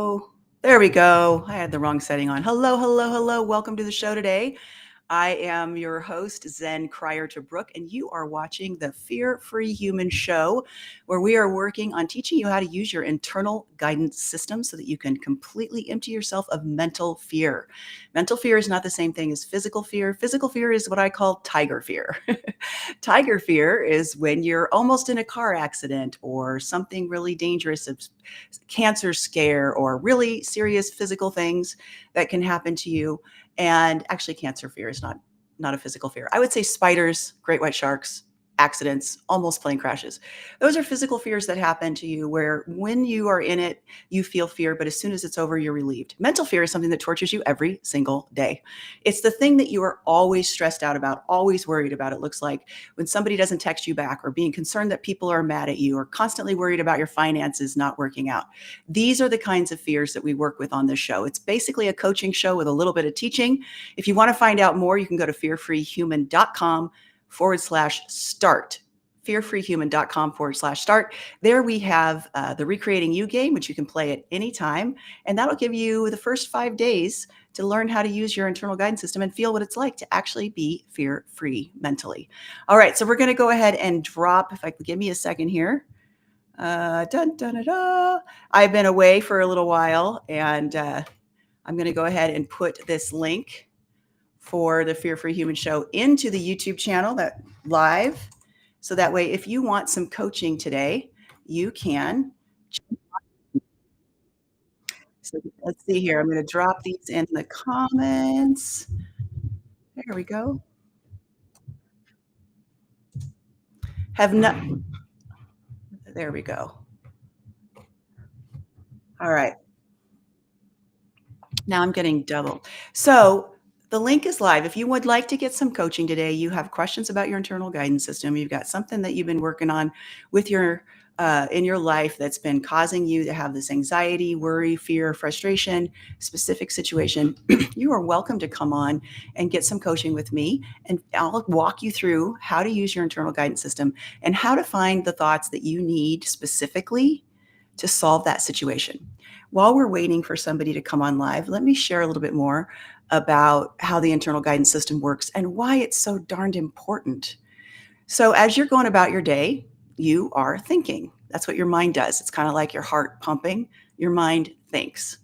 Oh, there we go. I had the wrong setting on. Hello, hello, hello. Welcome to the show today. I am your host, Zen Crier to Brooke, and you are watching the Fear Free Human Show, where we are working on teaching you how to use your internal guidance system so that you can completely empty yourself of mental fear. Mental fear is not the same thing as physical fear. Physical fear is what I call tiger fear. Tiger fear is when you're almost in a car accident or something really dangerous, a cancer scare, or really serious physical things that can happen to you. And actually, cancer fear is not a physical fear. I would say spiders, great white sharks, accidents, almost plane crashes. Those are physical fears that happen to you where when you are in it, you feel fear, but as soon as it's over, you're relieved. Mental fear is something that tortures you every single day. It's the thing that you are always stressed out about, always worried about. It looks like when somebody doesn't text you back, or being concerned that people are mad at you, or constantly worried about your finances not working out. These are the kinds of fears that we work with on this show. It's basically a coaching show with a little bit of teaching. If you want to find out more, you can go to fearfreehuman.com/start. Fearfreehuman.com/start. There we have the Recreating You game, which you can play at any time. And that'll give you the first 5 days to learn how to use your internal guidance system and feel what it's like to actually be fear-free mentally. All right, so we're going to go ahead and drop, if I could give me a second here. Dun, dun, dun, dun. I've been away for a little while, and I'm going to go ahead and put this link for the Fear Free Human Show into the YouTube channel that live. So that way, if you want some coaching today, you can. So let's see here. I'm going to drop these in the comments. There we go. Have not. There we go. All right. Now I'm getting double. So the link is live. If you would like to get some coaching today, you have questions about your internal guidance system, you've got something that you've been working on with your in your life that's been causing you to have this anxiety, worry, fear, frustration, specific situation, you are welcome to come on and get some coaching with me. And I'll walk you through how to use your internal guidance system and how to find the thoughts that you need specifically to solve that situation. While we're waiting for somebody to come on live, let me share a little bit more about how the internal guidance system works and why it's so darned important. So, as you're going about your day, you are thinking. That's what your mind does. It's kind of like your heart pumping. Your mind thinks.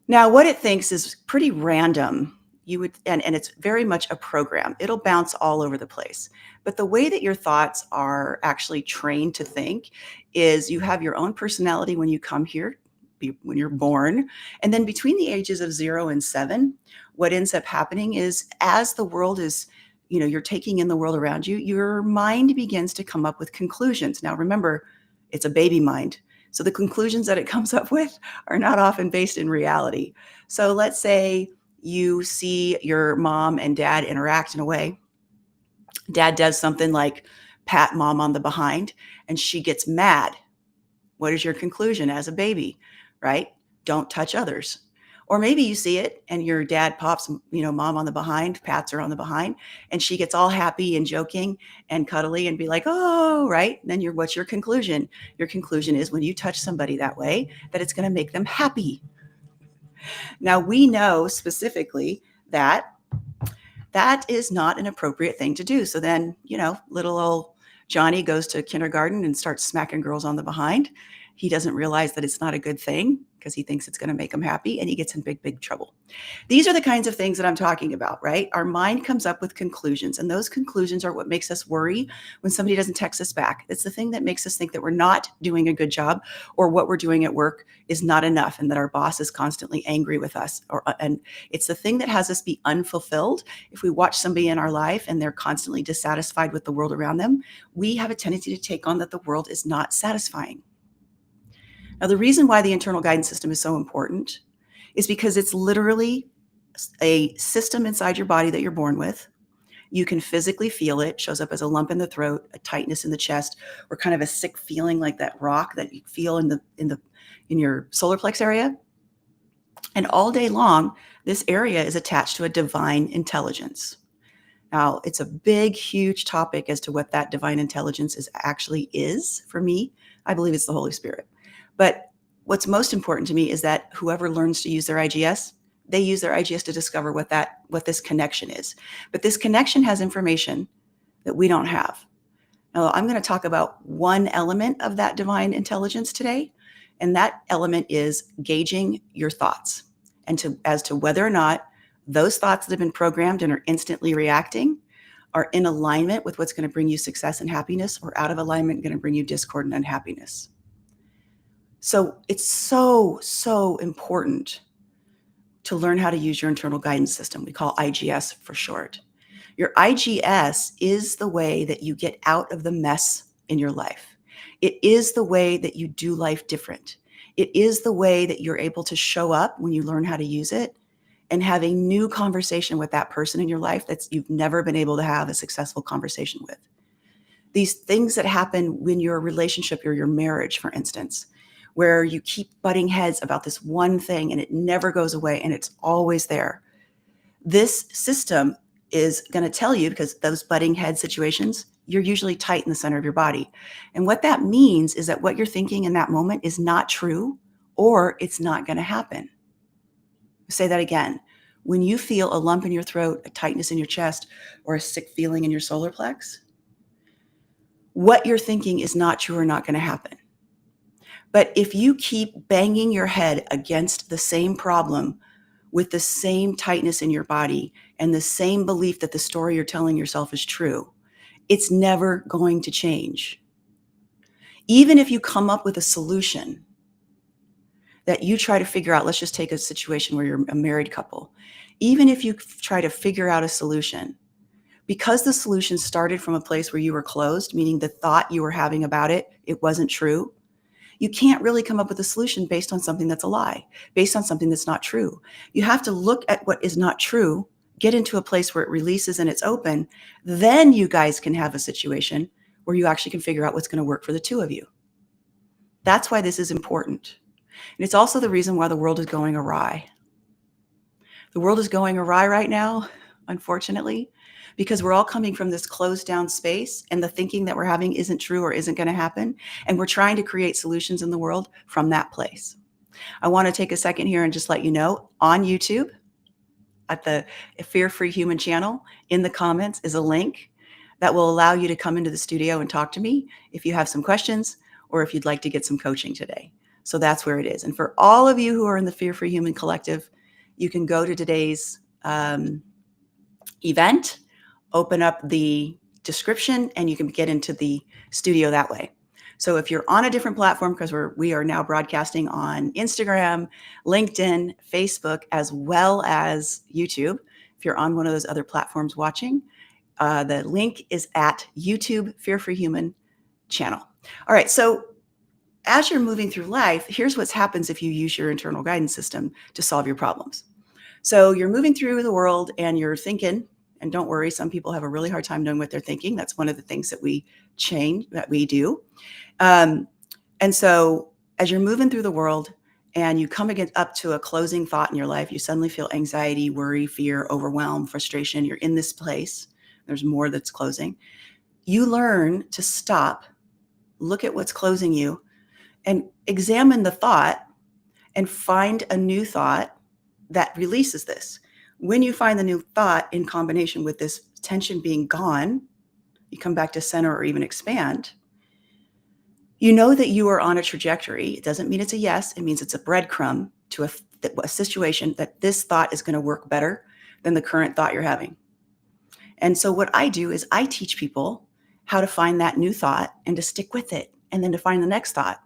Now, what it thinks is pretty random. And it's very much a program. It'll bounce all over the place. But the way that your thoughts are actually trained to think is you have your own personality when you come here, when you're born. And then between the ages of 0 and 7, what ends up happening is as the world is, you're taking in the world around you, your mind begins to come up with conclusions. Now, remember, it's a baby mind. So the conclusions that it comes up with are not often based in reality. So let's say you see your mom and dad interact in a way. Dad does something like pat mom on the behind, and she gets mad. What is your conclusion as a baby, right? Don't touch others. Or maybe you see it and your dad pops, mom on the behind, pats her on the behind, and she gets all happy and joking and cuddly and be like, oh, right. And then what's your conclusion? Your conclusion is when you touch somebody that way, that it's going to make them happy. Now, we know specifically that that is not an appropriate thing to do. So then, little old Johnny goes to kindergarten and starts smacking girls on the behind. He doesn't realize that it's not a good thing because he thinks it's going to make him happy, and he gets in big, big trouble. These are the kinds of things that I'm talking about, right? Our mind comes up with conclusions, and those conclusions are what makes us worry when somebody doesn't text us back. It's the thing that makes us think that we're not doing a good job, or what we're doing at work is not enough, and that our boss is constantly angry with us. And it's the thing that has us be unfulfilled. If we watch somebody in our life and they're constantly dissatisfied with the world around them, we have a tendency to take on that the world is not satisfying. Now, the reason why the internal guidance system is so important is because it's literally a system inside your body that you're born with. You can physically feel it. It shows up as a lump in the throat, a tightness in the chest, or kind of a sick feeling like that rock that you feel in your solar plex area. And all day long, this area is attached to a divine intelligence. Now, it's a big, huge topic as to what that divine intelligence actually is for me. I believe it's the Holy Spirit. But what's most important to me is that whoever learns to use their IGS, they use their IGS to discover what this connection is. But this connection has information that we don't have. Now, I'm going to talk about one element of that divine intelligence today, and that element is gauging your thoughts as to whether or not those thoughts that have been programmed and are instantly reacting are in alignment with what's going to bring you success and happiness, or out of alignment, going to bring you discord and unhappiness. So it's so important to learn how to use your internal guidance system. We call IGS for short. Your IGS is the way that you get out of the mess in your life. It is the way that you do life different. It is the way that you're able to show up when you learn how to use it and have a new conversation with that person in your life that you've never been able to have a successful conversation with. These things that happen when your relationship or your marriage, for instance, where you keep butting heads about this one thing and it never goes away and it's always there. This system is going to tell you, because those butting head situations, you're usually tight in the center of your body. And what that means is that what you're thinking in that moment is not true, or it's not going to happen. I'll say that again. When you feel a lump in your throat, a tightness in your chest, or a sick feeling in your solar plex, what you're thinking is not true or not going to happen. But if you keep banging your head against the same problem with the same tightness in your body and the same belief that the story you're telling yourself is true, it's never going to change. Even if you come up with a solution that you try to figure out, let's just take a situation where you're a married couple. Even if you try to figure out a solution, because the solution started from a place where you were closed, meaning the thought you were having about it wasn't true, you can't really come up with a solution based on something that's a lie, based on something that's not true. You have to look at what is not true, get into a place where it releases and it's open. Then you guys can have a situation where you actually can figure out what's going to work for the two of you. That's why this is important. And it's also the reason why the world is going awry. The world is going awry right now, unfortunately, because we're all coming from this closed down space and the thinking that we're having isn't true or isn't going to happen. And we're trying to create solutions in the world from that place. I want to take a second here and just let you know, on YouTube, at the Fear Free Human channel, in the comments is a link that will allow you to come into the studio and talk to me if you have some questions or if you'd like to get some coaching today. So that's where it is. And for all of you who are in the Fear Free Human Collective, you can go to today's event, open up the description, and you can get into the studio that way. So if you're on a different platform, because we are now broadcasting on Instagram, LinkedIn, Facebook, as well as YouTube. If you're on one of those other platforms watching, the link is at YouTube Fear Free Human channel. All right. So as you're moving through life, here's what happens if you use your internal guidance system to solve your problems. So you're moving through the world and you're thinking, and don't worry, some people have a really hard time knowing what they're thinking. That's one of the things that we do. And so as you're moving through the world and you come up to a closing thought in your life, you suddenly feel anxiety, worry, fear, overwhelm, frustration. You're in this place. There's more that's closing. You learn to stop, look at what's closing you, and examine the thought and find a new thought that releases this. When you find the new thought in combination with this tension being gone, you come back to center or even expand. You know that you are on a trajectory. It doesn't mean it's a yes. It means it's a breadcrumb to a situation that this thought is going to work better than the current thought you're having. And so what I do is I teach people how to find that new thought and to stick with it, and then to find the next thought.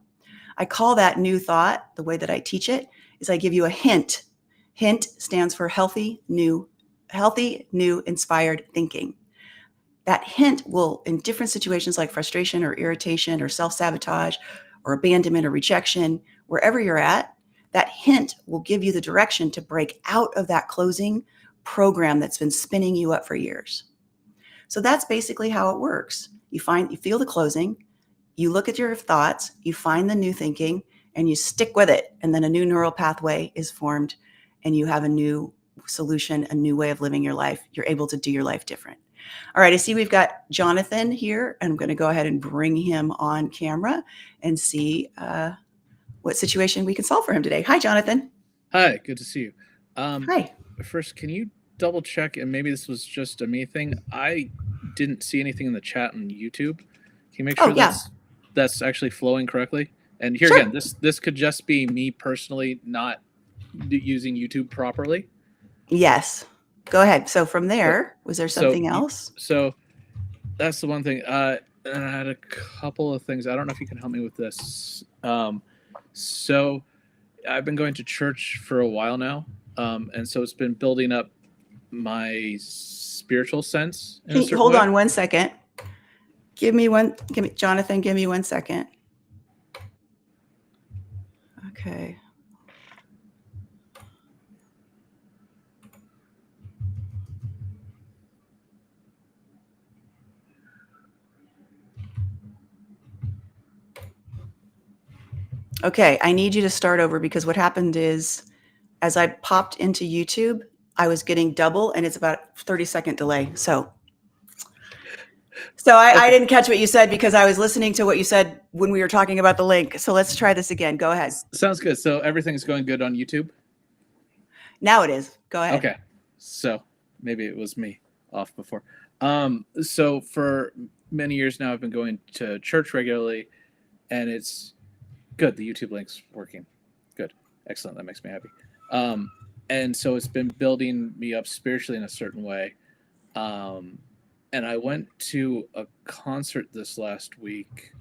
I call that new thought, the way that I teach it, is I give you a hint. HINT stands for healthy, new, inspired thinking. That hint will, in different situations like frustration or irritation or self-sabotage or abandonment or rejection, wherever you're at, that hint will give you the direction to break out of that closing program that's been spinning you up for years. So that's basically how it works. You feel the closing, you look at your thoughts, you find the new thinking, and you stick with it. And then a new neural pathway is formed, and you have a new solution, a new way of living your life. You're able to do your life different. All right, I see we've got Jonathan here, and I'm going to go ahead and bring him on camera and see what situation we can solve for him today. Hi, Jonathan. Hi, good to see you. Um, Hi. First, can you double check, and maybe this was just a me thing? I didn't see anything in the chat on YouTube. Can you make Oh, sure yeah. that's actually flowing correctly? And here again, Sure. this could just be me personally not using YouTube properly. Yes. Go ahead. So from But there, was there so something else? so that's the one thing. And I had a couple of things. I don't know if you can help me with this. So I've been going to church for a while now, and so it's been building up my spiritual sense in a Can you certain hold way. on 1 second? Jonathan, give me 1 second. Okay. Okay, I need you to start over because what happened is as I popped into YouTube, I was getting double and it's about 30-second delay. So I Okay. didn't catch what you said because I was listening to what you said when we were talking about the link. So let's try this again. Go ahead. Sounds good. So everything's going good on YouTube? Now it is. Go ahead. Okay. So maybe it was me off before. So for many years now, I've been going to church regularly, and it's good. The YouTube link's working. Good. Excellent. That makes me happy. And so it's been building me up spiritually in a certain way. And I went to a concert this last week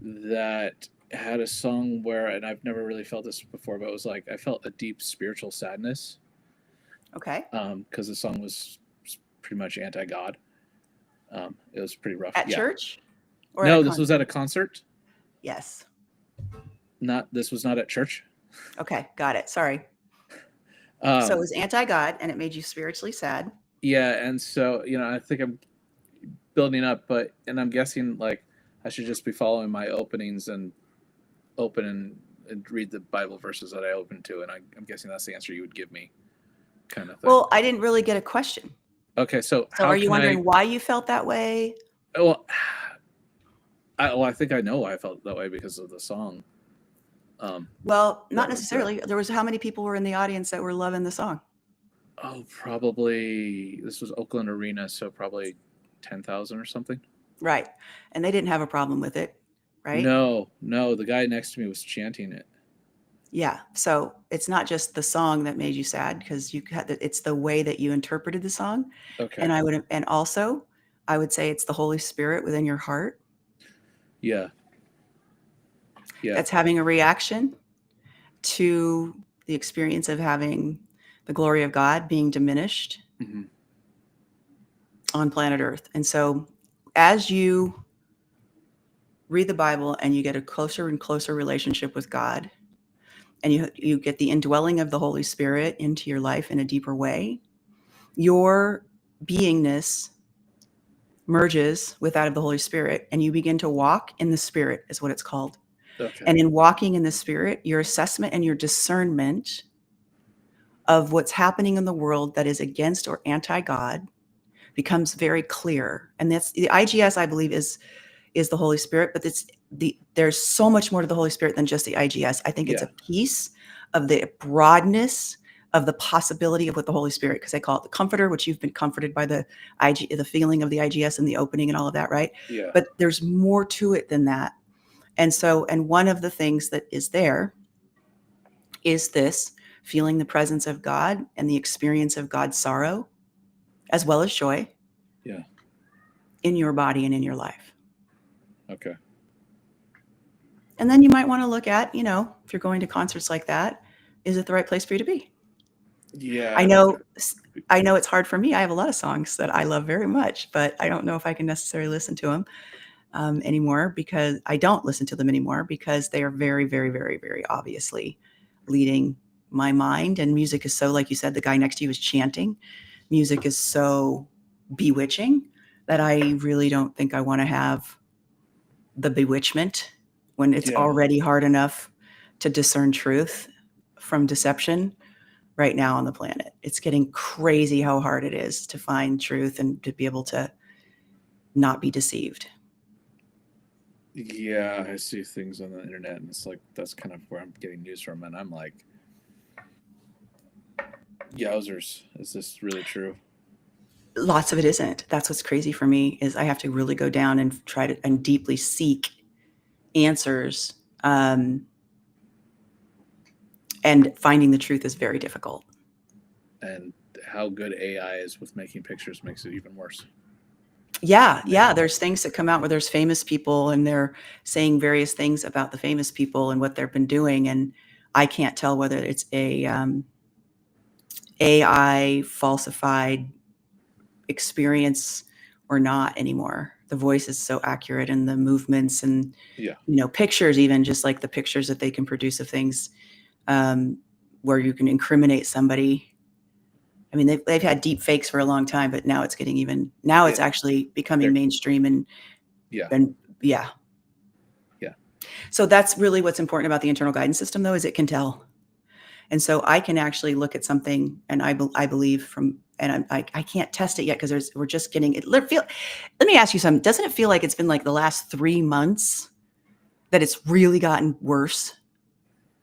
that had a song where, and I've never really felt this before, but it was like I felt a deep spiritual sadness Okay. because the song was pretty much anti-God. It was pretty rough. At Yeah. church? Or No, at a this was at a concert. Yes. This was not at church. Okay. Got it. Sorry. So it Um, was anti-God and it made you spiritually sad. yeah, and so I think I'm building up, and I'm guessing like I should just be following my openings and open and read the Bible verses that I open to, and I'm guessing that's the answer you would give me, kind of thing. Well, I didn't really get a question. Okay, so So how are you can wondering why you felt that way? Well, I think I know why I felt that way because of the song. Well, not that was necessarily. There was how many people were in the audience that were loving the song? Probably this was Oakland Arena, so probably 10,000 or something. Right. And they didn't have a problem with it, right? No, the guy next to me was chanting it. Yeah. So it's not just the song that made you sad because it's the way that you interpreted the song. Okay. And also I would say it's the Holy Spirit within your heart. Yeah. That's having a reaction to the experience of having the glory of God being diminished on planet Earth. And so as you read the Bible and you get a closer and closer relationship with God, and you get the indwelling of the Holy Spirit into your life in a deeper way, your beingness merges with that of the Holy Spirit, and you begin to walk in the Spirit, is what it's called. Okay. And in walking in the Spirit, your assessment and your discernment of what's happening in the world that is against or anti-God becomes very clear. And that's the IGS, I believe, is the Holy Spirit, but there's so much more to the Holy Spirit than just the IGS. I think it's a piece of the broadness of the possibility of what the Holy Spirit, because they call it the Comforter, which you've been comforted by the feeling of the IGS and the opening and all of that, right? Yeah. But there's more to it than that. And one of the things that is there is this feeling the presence of God and the experience of God's sorrow, as well as joy. Yeah. In your body and in your life. Okay. And then you might want to look at, if you're going to concerts like that, is it the right place for you to be? Yeah. I know it's hard for me. I have a lot of songs that I love very much, but I don't know if I can necessarily listen to them anymore because I don't listen to them anymore because they are very, very, very, very obviously leading my mind. And music is so, like you said, the guy next to you is chanting. Music is so bewitching that I really don't think I want to have the bewitchment when it's already hard enough to discern truth from deception right now on the planet. It's getting crazy how hard it is to find truth and to be able to not be deceived. Yeah, I see things on the internet, and it's like that's kind of where I'm getting news from, and I'm like, yowzers, is this really true? Lots of it isn't. That's what's crazy for me is I have to really go down and try to and deeply seek answers. And finding the truth is very difficult. And how good AI is with making pictures makes it even worse. Yeah, there's things that come out where there's famous people and they're saying various things about the famous people and what they've been doing, and I can't tell whether it's a AI falsified experience or not anymore. The voice is so accurate and the movements and Yeah, pictures, even just like the pictures that they can produce of things um, where you can incriminate somebody. I mean, they've had deep fakes for a long time, but now it's getting even. Now yeah, it's actually becoming they're mainstream, yeah, and yeah. yeah. So that's really what's important about the internal guidance system, though, is it can tell. And so I can actually look at something, and I believe from, and I can't test it yet because we're just getting it. Let me ask you something. Doesn't it feel like it's been like the last 3 months that it's really gotten worse?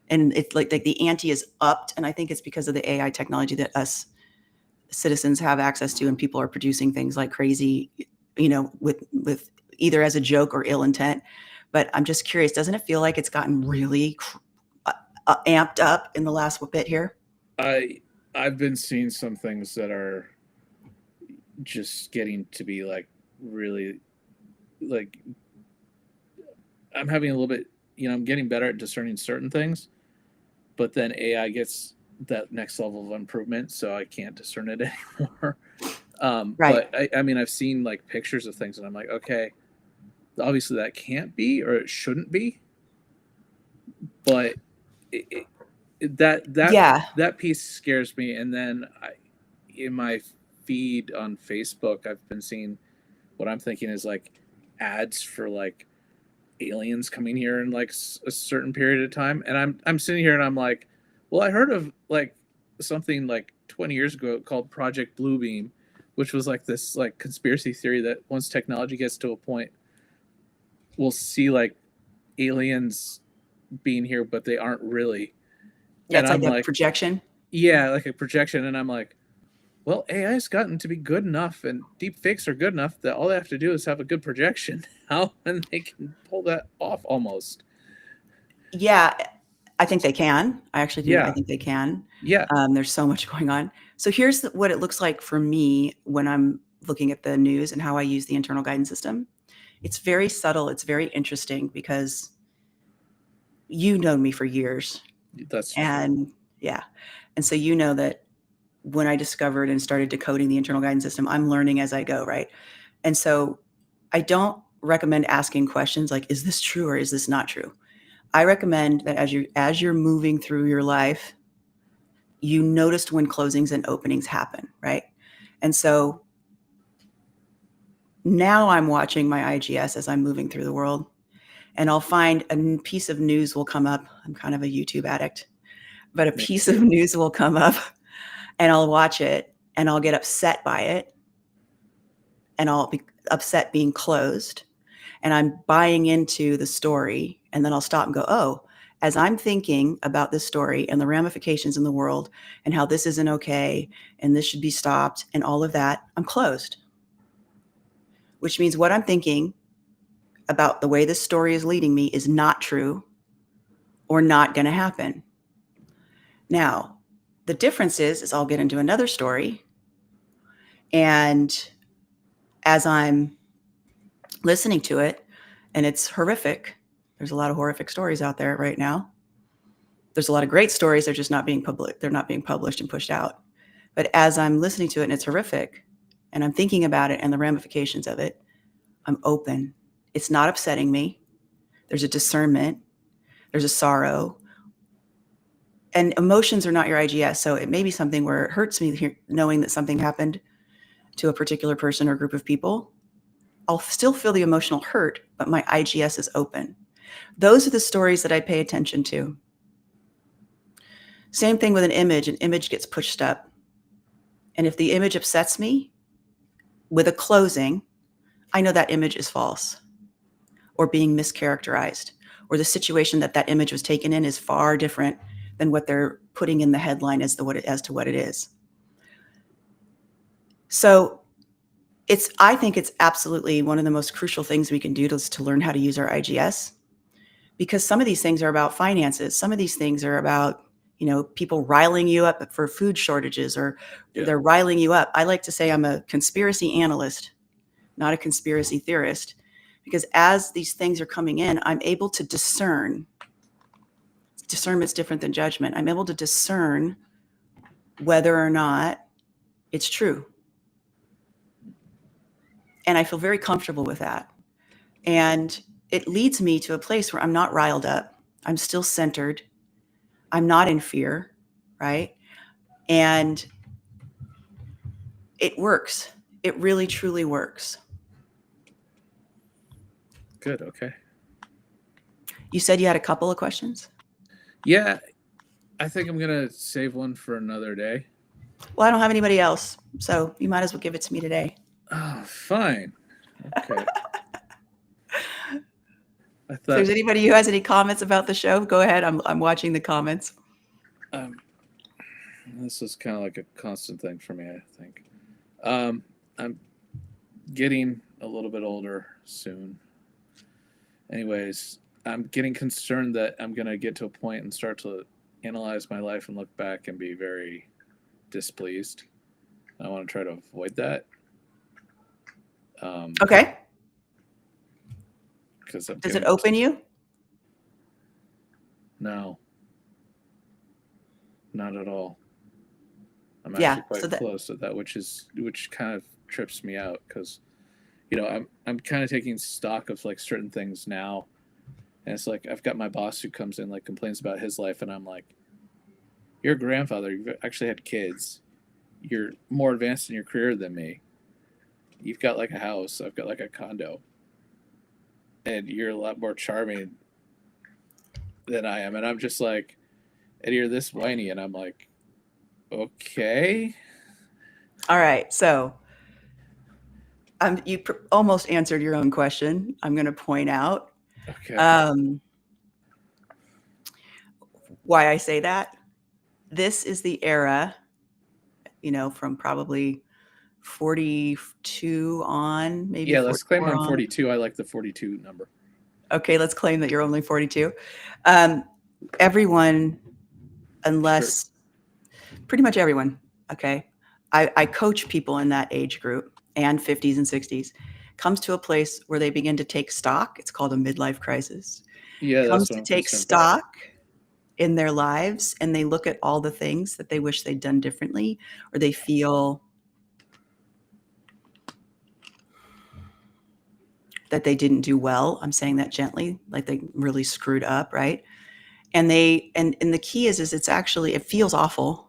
And it's like the ante is upped, and I think it's because of the AI technology that us citizens have access to, and people are producing things like crazy, with either as a joke or ill intent. But I'm just curious, doesn't it feel like it's gotten really amped up in the last bit here? I I've been seeing some things that are just getting to be like really like I'm having a little bit, I'm getting better at discerning certain things, but then AI gets that next level of improvement, so I can't discern it anymore. Right. But I mean, I've seen like pictures of things, and I'm like, okay, obviously that can't be, or it shouldn't be, but that Yeah. that piece scares me. And then in my feed on Facebook, I've been seeing what I'm thinking is like ads for like aliens coming here in like a certain period of time, and I'm sitting here and I'm like, well, I heard of like something like 20 years ago called Project Bluebeam, which was like this like conspiracy theory that once technology gets to a point, we'll see like aliens being here, but they aren't really. Yeah, And it's like I'm a like, projection. yeah, like a projection. And I'm like, well, AI's gotten to be good enough, and deep fakes are good enough that all they have to do is have a good projection. How and they can pull that off almost. Yeah, I think they can. I actually do. I Yeah, think they can. yeah, There's so much going on. So here's what it looks like for me when I'm looking at the news and how I use the internal guidance system. It's very subtle. It's very interesting because you've known me for years. that's true. And yeah. And so you know that when I discovered and started decoding the internal guidance system, I'm learning as I go, right? And so I don't recommend asking questions like, is this true or is this not true? I recommend that as you're moving through your life, you noticed when closings and openings happen, right? And so now I'm watching my IGS as I'm moving through the world, and I'll find a piece of news will come up. I'm kind of a YouTube addict, but a Me piece of too. news will come up and I'll watch it and I'll get upset by it and I'll be upset being closed and I'm buying into the story. And then I'll stop and go, oh, as I'm thinking about this story and the ramifications in the world and how this isn't okay and this should be stopped and all of that, I'm closed, which means what I'm thinking about the way this story is leading me is not true or not going to happen. Now, the difference is I'll get into another story. And as I'm listening to it, and it's horrific, there's a lot of horrific stories out there right now. There's a lot of great stories. They're just not being public. They're not being published and pushed out. But as I'm listening to it and it's horrific, and I'm thinking about it and the ramifications of it, I'm open. It's not upsetting me. There's a discernment. There's a sorrow. And emotions are not your IGS. So it may be something where it hurts me knowing that something happened to a particular person or group of people. I'll still feel the emotional hurt, but my IGS is open. Those are the stories that I pay attention to. Same thing with an image gets pushed up. And if the image upsets me with a closing, I know that image is false or being mischaracterized, or the situation that that image was taken in is far different than what they're putting in the headline as to what it is. So I think it's absolutely one of the most crucial things we can do to learn how to use our IGS, because some of these things are about finances. Some of these things are about, people riling you up for food shortages, or they're riling you up. I like to say I'm a conspiracy analyst, not a conspiracy theorist, because as these things are coming in, I'm able to discern. Discernment's different than judgment. I'm able to discern whether or not it's true. And I feel very comfortable with that. And it leads me to a place where I'm not riled up. I'm still centered. I'm not in fear, right? And it works. It really, truly works. Good. Okay. You said you had a couple of questions? Yeah. I think I'm going to save one for another day. Well, I don't have anybody else, so you might as well give it to me today. Oh, fine. Okay. If there's anybody who has any comments about the show, go ahead. I'm watching the comments. This is kind of like a constant thing for me, I think. I'm getting a little bit older soon. Anyways, I'm getting concerned that I'm going to get to a point and start to analyze my life and look back and be very displeased. I want to try to avoid that. Okay. Does it open you? No. Not at all. I'm actually quite close to that, which kind of trips me out, because I'm kind of taking stock of like certain things now, and it's like I've got my boss who comes in, like, complains about his life, and I'm like, you're a grandfather, you've actually had kids, you're more advanced in your career than me, you've got like a house, I've got like a condo, and you're a lot more charming than I am, and I'm just like, and you're this whiny, and I'm like, okay. All right, so you almost answered your own question. I'm going to point out why I say that. This is the era, from probably 42 on, maybe. Yeah, let's claim I'm 42. I like the 42 number. Okay, let's claim that you're only 42. Everyone, unless pretty much everyone, okay, I coach people in that age group, and 50s and 60s, comes to a place where they begin to take stock. It's called a midlife crisis. Yeah, comes to take stock in their lives, and they look at all the things that they wish they'd done differently, or they feel that they didn't do well. I'm saying that gently, like they really screwed up, right? And and the key is it feels awful,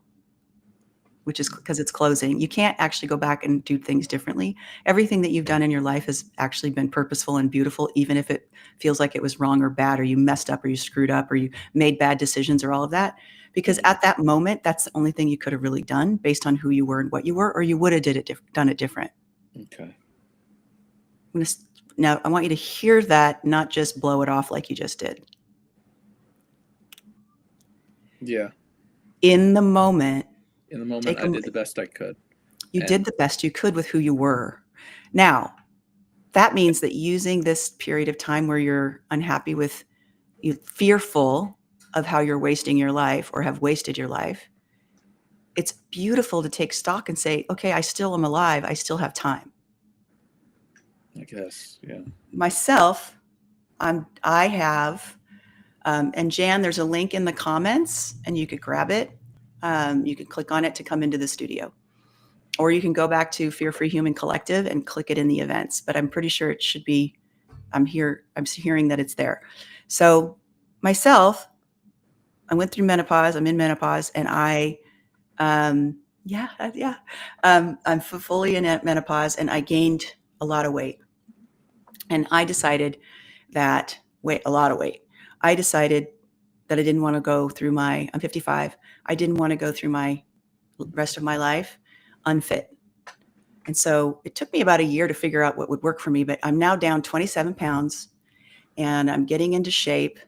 which is because it's closing. You can't actually go back and do things differently. Everything that you've done in your life has actually been purposeful and beautiful, even if it feels like it was wrong or bad, or you messed up, or you screwed up, or you made bad decisions, or all of that. Because at that moment, that's the only thing you could have really done based on who you were and what you were, or you would have done it different. Okay. Now, I want you to hear that, not just blow it off like you just did. Yeah. In the moment, I did the best I could. You did the best you could with who you were. Now, that means that using this period of time where you're unhappy with, you're fearful of how you're wasting your life or have wasted your life, it's beautiful to take stock and say, okay, I still am alive. I still have time. I guess, yeah. Myself, I have, and Jan, there's a link in the comments, and you could grab it. You can click on it to come into the studio, or you can go back to Fear Free Human Collective and click it in the events. But I'm pretty sure it should be. I'm hearing that it's there. So myself, I went through menopause. I'm in menopause, and I'm fully in menopause, and I gained a lot of weight. And I decided that a lot of weight. I decided that I didn't want to go through I'm 55. I didn't want to go through my rest of my life unfit. And so it took me about a year to figure out what would work for me, but I'm now down 27 pounds, and I'm getting into shape.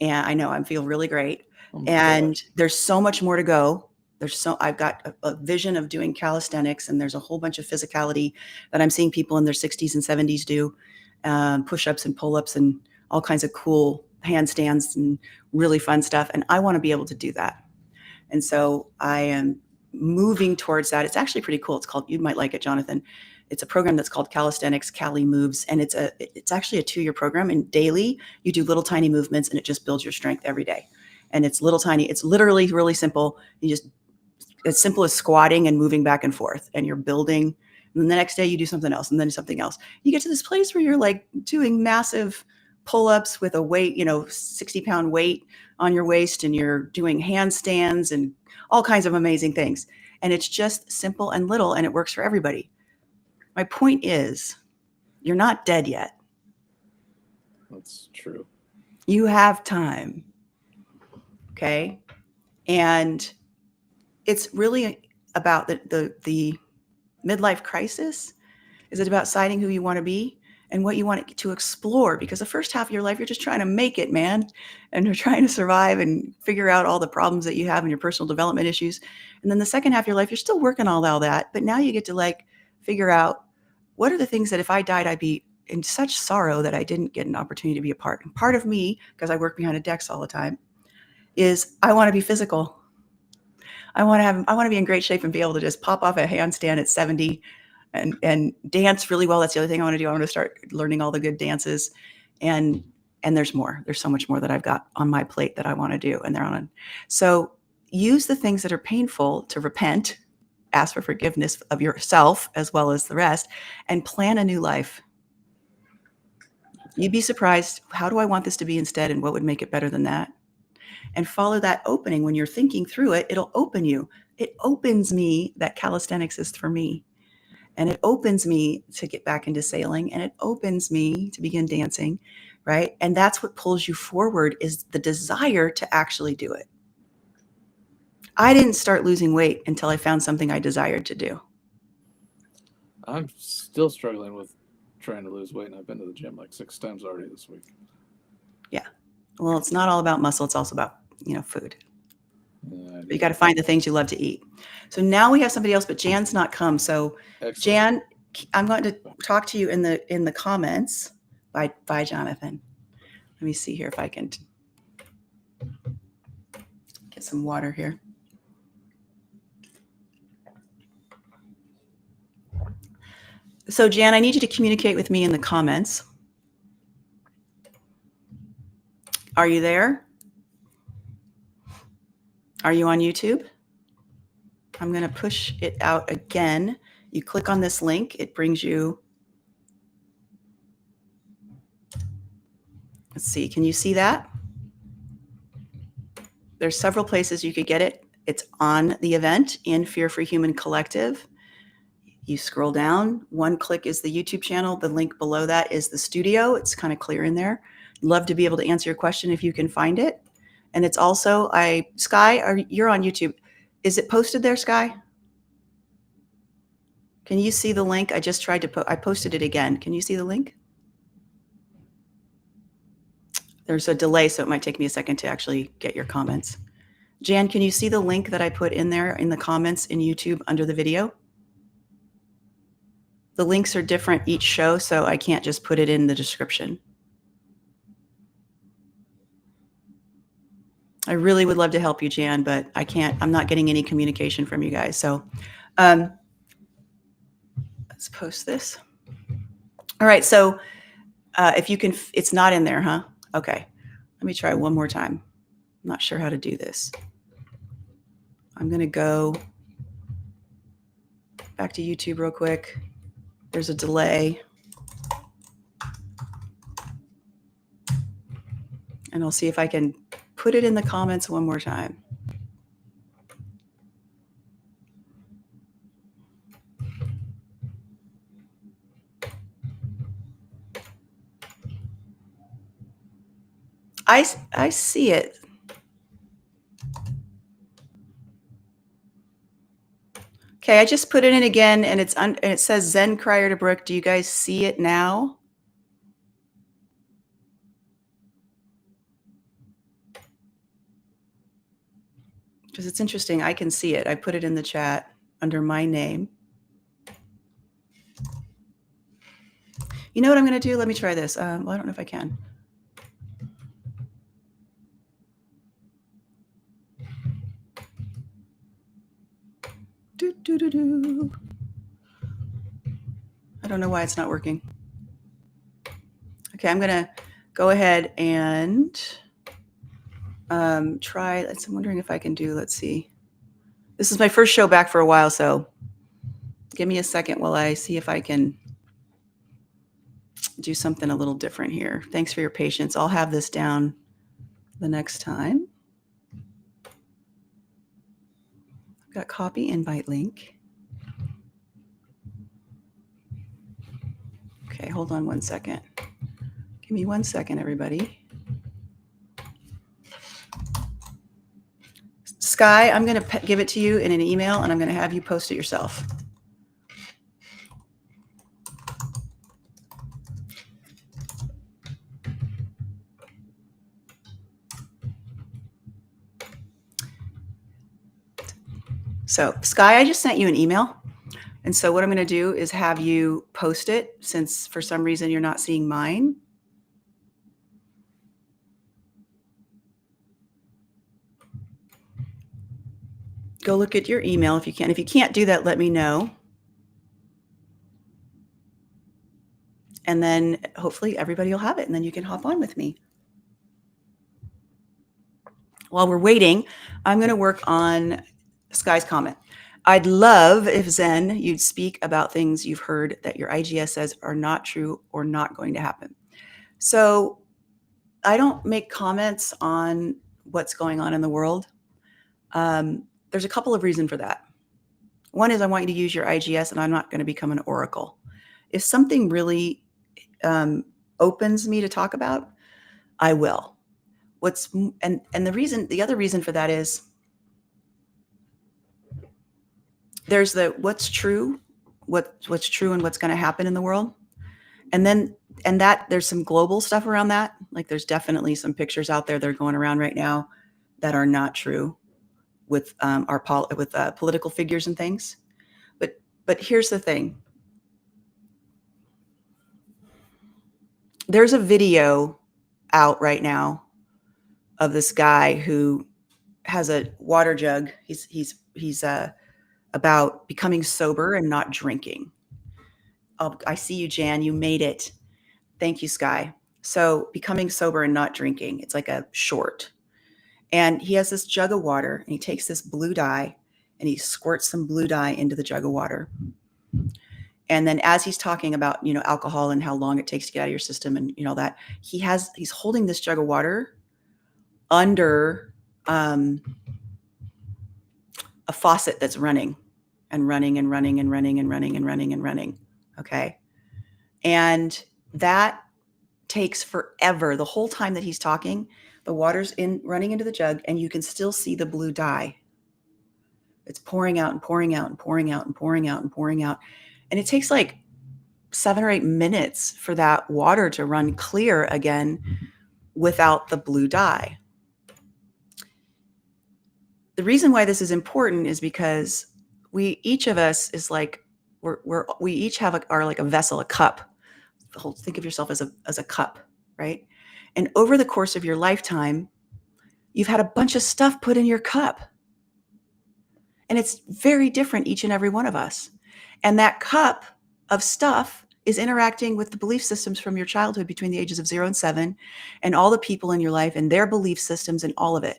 And I know I feel really great. Oh my And gosh. there's so much more to go. I've got a vision of doing calisthenics, and there's a whole bunch of physicality that I'm seeing people in their 60s and 70s do, push-ups and pull-ups and all kinds of cool handstands and really fun stuff. And I want to be able to do that. And so I am moving towards that. It's actually pretty cool. It's called, you might like it, Jonathan. It's a program that's called Calisthenics Cali Moves, and it's actually a 2-year program. And daily, you do little tiny movements, and it just builds your strength every day. And it's little tiny. It's literally really simple. You just as simple as squatting and moving back and forth, and you're building. And then the next day, you do something else, and then something else. You get to this place where you're like doing massive pull-ups with a weight, 60-pound weight on your waist, and you're doing handstands and all kinds of amazing things. And it's just simple and little, and it works for everybody. My point is, you're not dead yet. That's true. You have time. Okay? And it's really about the midlife crisis. Is it about deciding who you want to be and what you want to explore? Because the first half of your life, you're just trying to make it, man. And you're trying to survive and figure out all the problems that you have and your personal development issues. And then the second half of your life, you're still working on all that. But now you get to figure out, what are the things that if I died, I'd be in such sorrow that I didn't get an opportunity to be a part. And part of me, because I work behind a desk all the time, is I want to be physical. I want to be in great shape and be able to just pop off a handstand at 70 and dance really well. That's the other thing I want to do. I want to start learning all the good dances, and there's more. There's so much more that I've got on my plate that I want to do, and they're on. So use the things that are painful to repent, ask for forgiveness of yourself as well as the rest, and plan a new life. You'd be surprised. How do I want this to be instead? And what would make it better than that? And follow that opening. When you're thinking through it, it'll open you. It opens me that calisthenics is for me. And it opens me to get back into sailing, and it opens me to begin dancing, right? And that's what pulls you forward, is the desire to actually do it. I didn't start losing weight until I found something I desired to do. I'm still struggling with trying to lose weight, and I've been to the gym like 6 times already this week. Yeah. Well, it's not all about muscle. It's also about, food. Yeah, You got to find the things you love to eat. So now we have somebody else, but Jan's not come. So excellent. Jan, I'm going to talk to you in the comments. Bye, Jonathan. Let me see here if I can get some water here. So Jan, I need you to communicate with me in the comments. Are you there? Are you on YouTube? I'm going to push it out again. You click on this link. It brings you. Let's see. Can you see that? There's several places you could get it. It's on the event in Fear for Human Collective. You scroll down. One click is the YouTube channel. The link below that is the studio. It's kind of clear in there. Love to be able to answer your question if you can find it. And it's also, Sky, you're on YouTube. Is it posted there, Sky? Can you see the link? I just tried to I posted it again. Can you see the link? There's a delay, so it might take me a second to actually get your comments. Jan, can you see the link that I put in there in the comments in YouTube under the video? The links are different each show, so I can't just put it in the description. I really would love to help you, Jan, but I can't. I'm not getting any communication from you guys. So let's post this. All right. So if you can, it's not in there, huh? Okay. Let me try one more time. I'm not sure how to do this. I'm going to go back to YouTube real quick. There's a delay. And I'll see if I can put it in the comments one more time. I see it. Okay, I just put it in again, and it says Zen Crier to Brooke. Do you guys see it now? Because it's interesting. I can see it. I put it in the chat under my name. You know what I'm going to do? Let me try this. Well, I don't know if I can. I don't know why it's not working. Okay, I'm going to go ahead and try. I'm wondering if I can do, let's see. This is my first show back for a while, so give me a second while I see if I can do something a little different here. Thanks for your patience. I'll have this down the next time. I've got copy invite link. Okay, hold on 1 second. Give me 1 second, everybody. Sky, I'm going to give it to you in an email, and I'm going to have you post it yourself. So, Sky, I just sent you an email. And so what I'm going to do is have you post it, since for some reason you're not seeing mine. Go look at your email if you can. If you can't do that, let me know. And then hopefully everybody will have it, and then you can hop on with me. While we're waiting, I'm going to work on Sky's comment. I'd love if Zen, you'd speak about things you've heard that your IGS says are not true or not going to happen. So I don't make comments on what's going on in the world. There's a couple of reasons for that. One is I want you to use your IGS, and I'm not going to become an oracle. If something really opens me to talk about, I will. The other reason for that is there's what's true and what's going to happen in the world. And that there's some global stuff around that. Like there's definitely some pictures out there that are going around right now that are not true with political figures and things. But here's the thing. There's a video out right now of this guy who has a water jug. He's about becoming sober and not drinking. Oh, I see you, Jan. You made it. Thank you, Sky. So becoming sober and not drinking. It's like a short. And he has this jug of water, and he takes this blue dye and he squirts some blue dye into the jug of water. And then as he's talking about, alcohol and how long it takes to get out of your system and, that he's holding this jug of water under a faucet that's running and running and running and running and running and running and running. Okay. And that takes forever. The whole time that he's talking, the water's running into the jug, and you can still see the blue dye. It's pouring out and pouring out and pouring out and pouring out and pouring out. And it takes like 7 or 8 minutes for that water to run clear again without the blue dye. The reason why this is important is because each of us is like, we each are like a vessel, a cup. Think of yourself as a cup, right? And over the course of your lifetime, you've had a bunch of stuff put in your cup. And it's very different, each and every one of us. And that cup of stuff is interacting with the belief systems from your childhood between the ages of 0 and 7, and all the people in your life and their belief systems and all of it.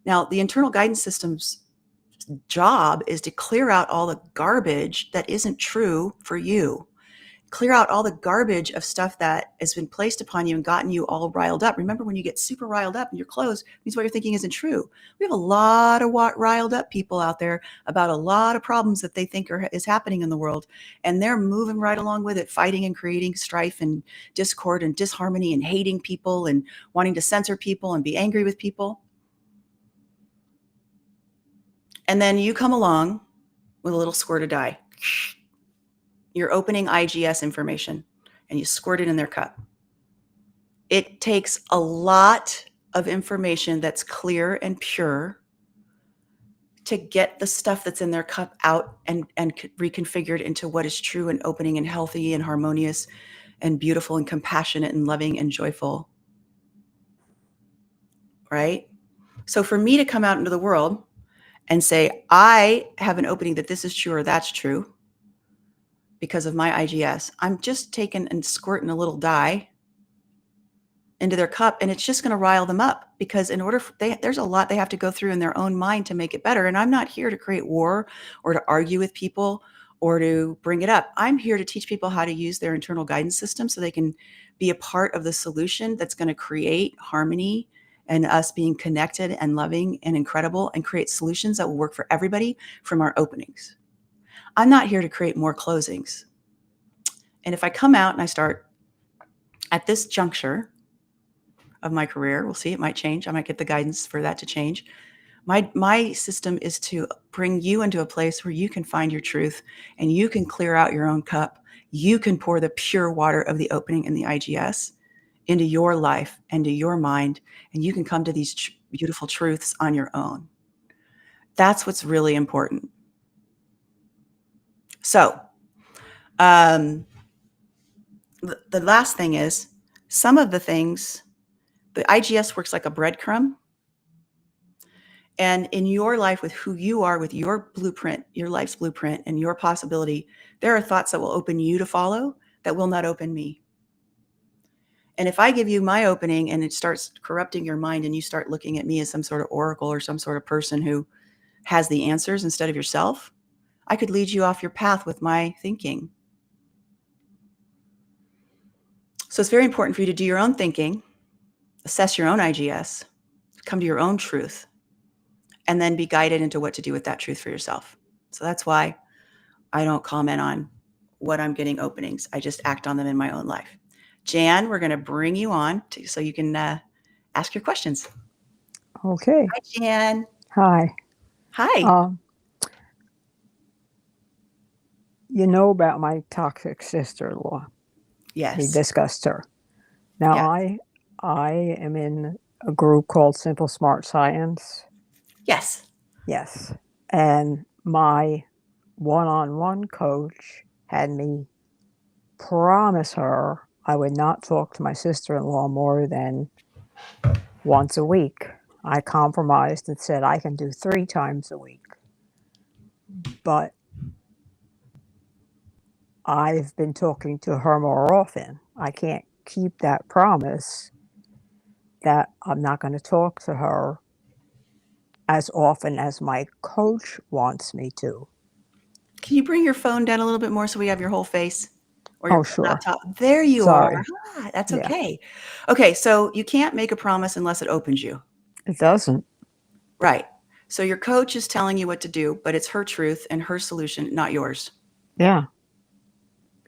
Now, the internal guidance system's job is to clear out all the garbage that isn't true for you. Clear out all the garbage of stuff that has been placed upon you and gotten you all riled up. Remember, when you get super riled up and you're closed, means what you're thinking isn't true. We have a lot of riled up people out there about a lot of problems that they think is happening in the world. And they're moving right along with it, fighting and creating strife and discord and disharmony and hating people and wanting to censor people and be angry with people. And then you come along with a little squirt of dye. You're opening IGS information and you squirt it in their cup. It takes a lot of information that's clear and pure to get the stuff that's in their cup out and reconfigured into what is true and opening and healthy and harmonious and beautiful and compassionate and loving and joyful. Right? So for me to come out into the world and say, I have an opening that this is true or that's true because of my IGS, I'm just taking and squirting a little dye into their cup, and it's just going to rile them up, because in order there's a lot they have to go through in their own mind to make it better. And I'm not here to create war or to argue with people or to bring it up. I'm here to teach people how to use their internal guidance system so they can be a part of the solution that's going to create harmony and us being connected and loving and incredible and create solutions that will work for everybody from our openings. I'm not here to create more closings. And if I come out and I start at this juncture of my career, we'll see, it might change. I might get the guidance for that to change. My system is to bring you into a place where you can find your truth and you can clear out your own cup. You can pour the pure water of the opening and the IGS into your life and to your mind, and you can come to these beautiful truths on your own. That's what's really important. So, the last thing is, some of the things, the IGS works like a breadcrumb. And in your life, with who you are, with your blueprint, your life's blueprint and your possibility, there are thoughts that will open you to follow that will not open me. And if I give you my opening and it starts corrupting your mind and you start looking at me as some sort of oracle or some sort of person who has the answers instead of yourself, I could lead you off your path with my thinking. So it's very important for you to do your own thinking, assess your own IGS, come to your own truth, and then be guided into what to do with that truth for yourself. So that's why I don't comment on what I'm getting openings. I just act on them in my own life. Jan, we're going to bring you on so you can ask your questions. Okay. Hi, Jan. Hi. Hi. You know about my toxic sister-in-law. Yes. We discussed her. Now, Yes. I am in a group called Simple Smart Science. Yes. Yes. And my one-on-one coach had me promise her I would not talk to my sister-in-law more than once a week. I compromised and said I can do 3 times a week. But I've been talking to her more often. I can't keep that promise that I'm not going to talk to her as often as my coach wants me to. Can you bring your phone down a little bit more so we have your whole face? Or your Sure. laptop? There you Sorry. are. That's Yeah. okay. Okay, so you can't make a promise unless it opens you. It doesn't. Right. So your coach is telling you what to do, but it's her truth and her solution, not yours. Yeah.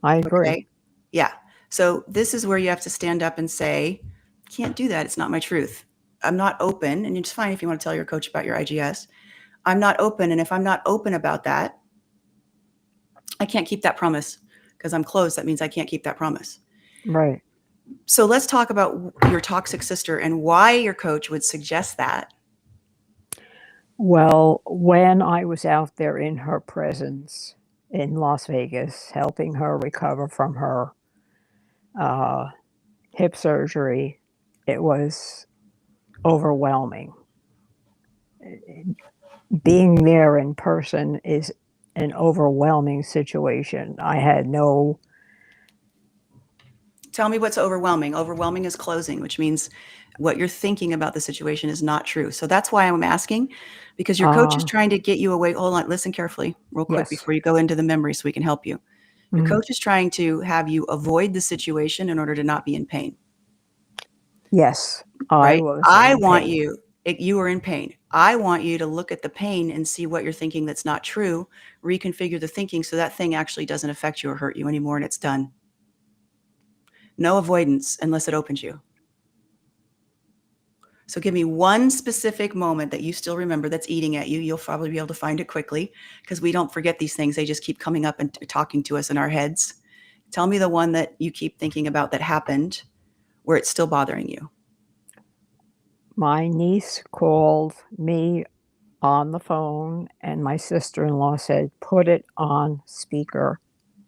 I agree. Okay? Yeah. So this is where you have to stand up and say, can't do that. It's not my truth. I'm not open. And it's fine if you want to tell your coach about your IGS. I'm not open. And if I'm not open about that, I can't keep that promise because I'm closed. That means I can't keep that promise. Right. So let's talk about your toxic sister and why your coach would suggest that. Well, when I was out there in her presence in Las Vegas, helping her recover from her hip surgery, it was overwhelming. Being there in person is an overwhelming situation. I had no... Tell me what's overwhelming. Overwhelming is closing, which means what you're thinking about the situation is not true. So that's why I'm asking, because your coach is trying to get you away. Hold on, listen carefully, real quick, Yes. before you go into the memory so we can help you. Your Mhm. coach is trying to have you avoid the situation in order to not be in pain. Yes, Right? I I was want in pain. you are in pain. I want you to look at the pain and see what you're thinking that's not true, reconfigure the thinking so that thing actually doesn't affect you or hurt you anymore, and it's done. No avoidance unless it opens you. So give me one specific moment that you still remember that's eating at you. You'll probably be able to find it quickly because we don't forget these things. They just keep coming up and talking to us in our heads. Tell me the one that you keep thinking about that happened where it's still bothering you. My niece called me on the phone, and my sister-in-law said, "Put it on speaker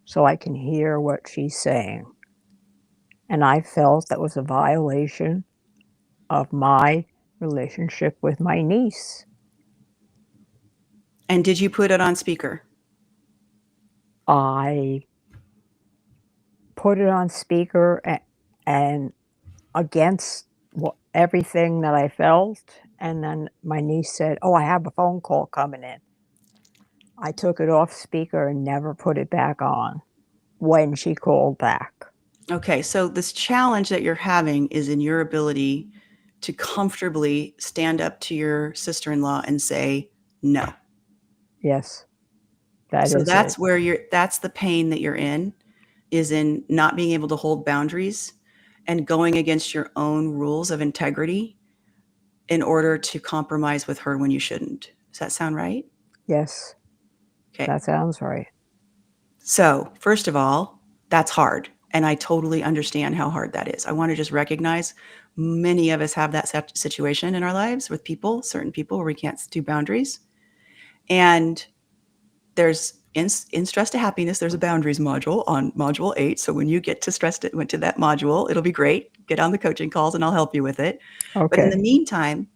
so I can hear what she's saying." And I felt that was a violation of my relationship with my niece. And did you put it on speaker? I put it on speaker and against everything that I felt, and then my niece said, "Oh, I have a phone call coming in." I took it off speaker and never put it back on when she called back. Okay, so this challenge that you're having is in your ability to comfortably stand up to your sister-in-law and say no. Yes, that So is it. that's the pain that you're in, is in not being able to hold boundaries and going against your own rules of integrity in order to compromise with her when you shouldn't. Does that sound right? Yes, Okay. that sounds right. So, first of all, that's hard. And I totally understand how hard that is. I want to just recognize many of us have that situation in our lives with people, certain people, where we can't do boundaries. And there's in Stress to Happiness, there's a boundaries module on module 8. So when you get to went to that module, it'll be great. Get on the coaching calls and I'll help you with it. But in the Okay. meantime,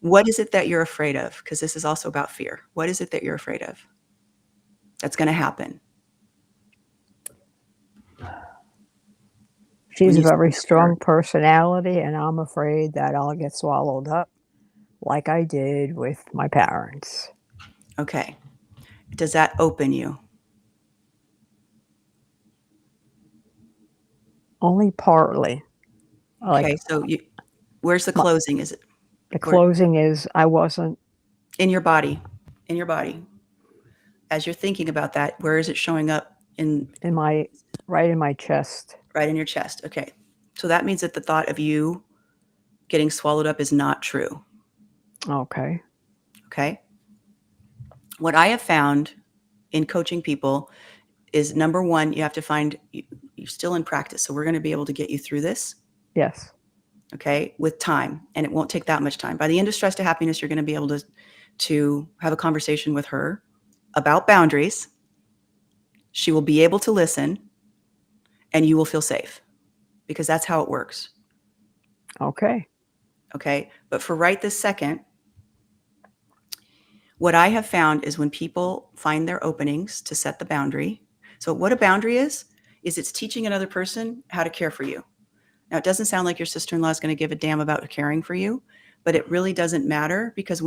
what is it that you're afraid of? Because this is also about fear. What is it that you're afraid of that's going to happen when She's a you very stand up to her? strong personality, and I'm afraid that I'll get swallowed up like I did with my parents. Okay. Does that open you? Only partly. Like, Okay. So where's the my closing? Is it the where closing is I wasn't in your body? In your body. As you're thinking about that, where is it showing up in my right in my chest. right in your chest? Okay. So that means that the thought of you getting swallowed up is not true. Okay. Okay. What I have found in coaching people is, number one, you have to find you're still in practice. So we're going to be able to get you through this. Yes. Okay. With time. And it won't take that much time. By the end of Stress to Happiness, you're going to be able to have a conversation with her about boundaries. She will be able to listen and you will feel safe, because that's how it works. Okay. Okay. But for right this second, what I have found is when people find their openings to set the boundary. So what a boundary is it's teaching another person how to care for you. Now, it doesn't sound like your sister-in-law is going to give a damn about caring for you, but it really doesn't matter, because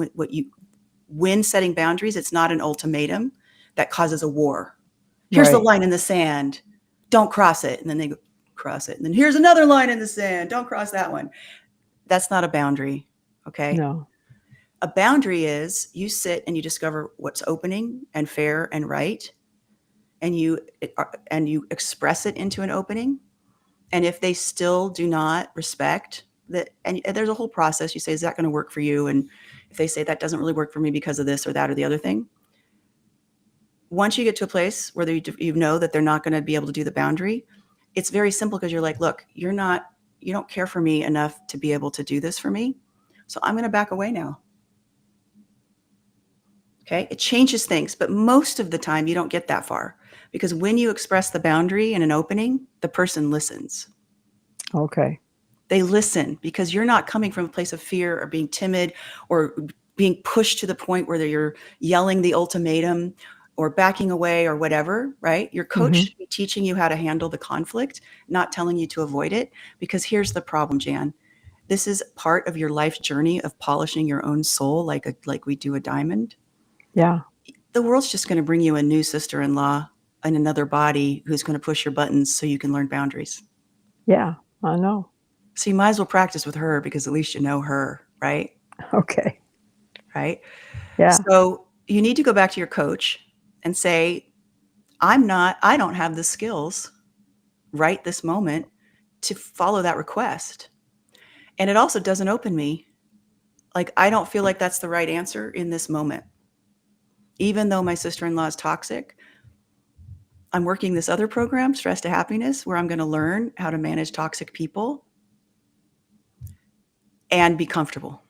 when setting boundaries, it's not an ultimatum that causes a war. Here's the Right. line in the sand. Don't cross it. And then they go cross it. And then here's another line in the sand. Don't cross that one. That's not a boundary. Okay. No. A boundary is you sit and you discover what's opening and fair and right, and you express it into an opening. And if they still do not respect that, and there's a whole process, you say, is that going to work for you? And if they say that doesn't really work for me because of this or that or the other thing, once you get to a place where you know that they're not going to be able to do the boundary, it's very simple, because you're like, look, you don't care for me enough to be able to do this for me. So I'm going to back away now. Okay. It changes things, but most of the time you don't get that far, because when you express the boundary in an opening, the person listens. Okay. They listen, because you're not coming from a place of fear or being timid or being pushed to the point where you're yelling the ultimatum or backing away or whatever, right? Your coach Mhm. should be teaching you how to handle the conflict, not telling you to avoid it. Because here's the problem, Jan. This is part of your life journey of polishing your own soul, like we do a diamond. Yeah. The world's just going to bring you a new sister-in-law in another body who's going to push your buttons so you can learn boundaries. Yeah. I know. So you might as well practice with her, because at least you know her, right? Okay. Right? Yeah. So you need to go back to your coach and say, I don't have the skills right this moment to follow that request. And it also doesn't open me. Like, I don't feel like that's the right answer in this moment. Even though my sister-in-law is toxic, I'm working this other program, Stress to Happiness, where I'm going to learn how to manage toxic people and be comfortable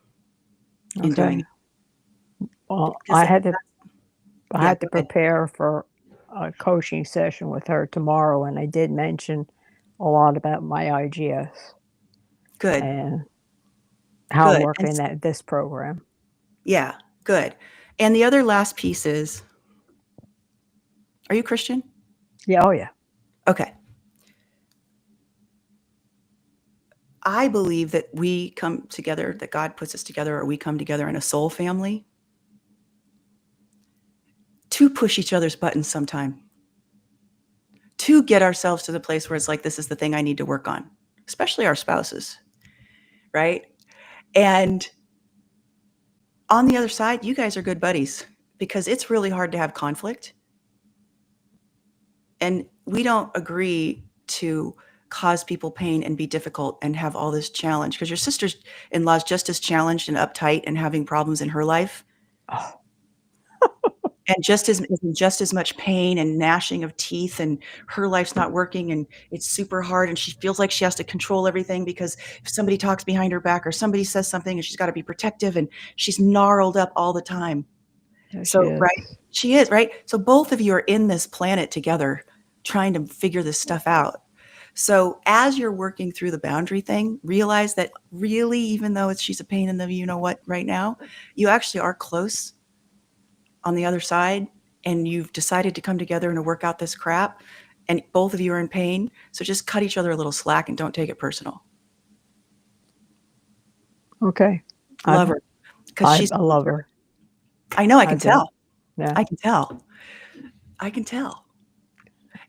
in doing Okay. it. Well, 'Cause that I yeah, had to go ahead. prepare for a coaching session with her tomorrow, and I did mention a lot about my IGS Good, and how I'm good, and working at this program. yeah, good. And the other last piece is, are you Christian? Yeah, oh yeah. Okay. I believe that we come together, that God puts us together, or we come together in a soul family to push each other's buttons sometime, to get ourselves to the place where it's like, this is the thing I need to work on, especially our spouses, right? And on the other side, you guys are good buddies because it's really hard to have conflict. And we don't agree to cause people pain and be difficult and have all this challenge because your sister-in-law is just as challenged and uptight and having problems in her life Oh, and just as much pain and gnashing of teeth, and her life's not working and it's super hard and she feels like she has to control everything because if somebody talks behind her back or somebody says something and she's got to be protective and she's gnarled up all the time. there she So, is. right, she is, right? So both of you are in this planet together trying to figure this stuff out. So as you're working through the boundary thing, realize that really, even though she's a pain in the you know what right now, you actually are close on the other side and you've decided to come together and to work out this crap and both of you are in pain. So just cut each other a little slack and don't take it personal. Okay. Love I'm her because she's I going love through it. her. I know, I I can do. tell. Yeah. I can tell. I can tell.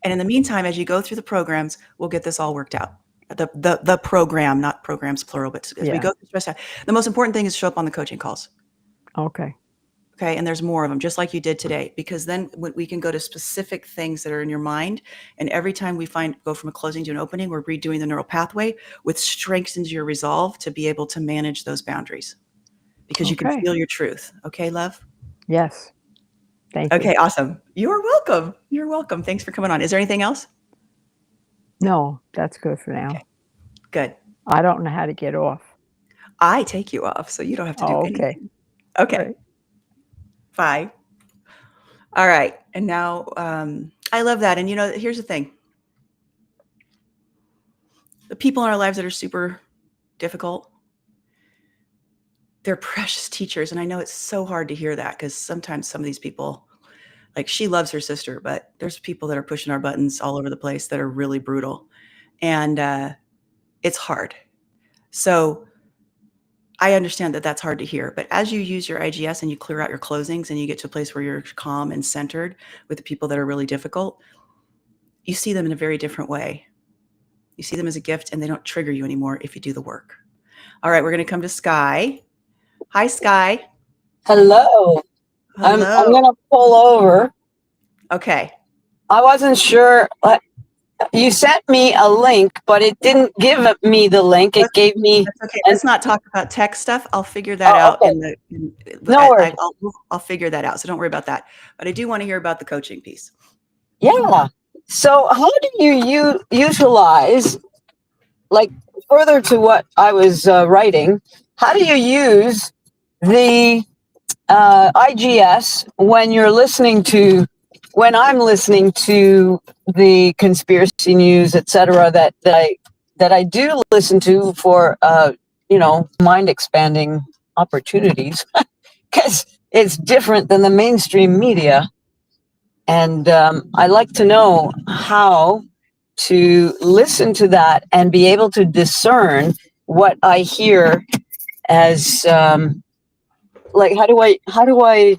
And in the meantime, as you go through the programs, we'll get this all worked out. The program, not programs plural, but as we Yeah. go through the rest of the most important thing is show up on the coaching calls. Okay. Okay. And there's more of them, just like you did today, because then we can go to specific things that are in your mind. And every time we go from a closing to an opening, we're redoing the neural pathway, which strengthens your resolve to be able to manage those boundaries because you can Okay. feel your truth. Okay, love? Yes. Thank you. Okay, awesome. You're welcome. You're welcome. Thanks for coming on. Is there anything else? No, that's good for Okay, now. good. I don't know how to get off. I take you off, so you don't have to do Oh, okay. anything. Okay, Great. bye. All right. And now, I love that. And here's the thing. The people in our lives that are super difficult, they're precious teachers. And I know it's so hard to hear that because sometimes some of these people, like she loves her sister, but there's people that are pushing our buttons all over the place that are really brutal. And it's hard. So I understand that that's hard to hear, but as you use your IGS and you clear out your closings and you get to a place where you're calm and centered with the people that are really difficult, you see them in a very different way. You see them as a gift and they don't trigger you anymore if you do the work. All right, we're going to come to Sky. Hi, Sky. Hello. I'm Hello. gonna pull over. Okay. I wasn't sure. You sent me a link, but it didn't give me the link. It gave me That's okay. an. Let's not talk about tech stuff. I'll figure that Oh, out okay. in No worries. I'll figure that out. So don't worry about that. But I do want to hear about the coaching piece. Yeah. So how do you utilize, like, further to what I was writing? How do you use the IGS when I'm listening to the conspiracy news, etc., that I do listen to for mind expanding opportunities, because it's different than the mainstream media, and I like to know how to listen to that and be able to discern what I hear as like how do I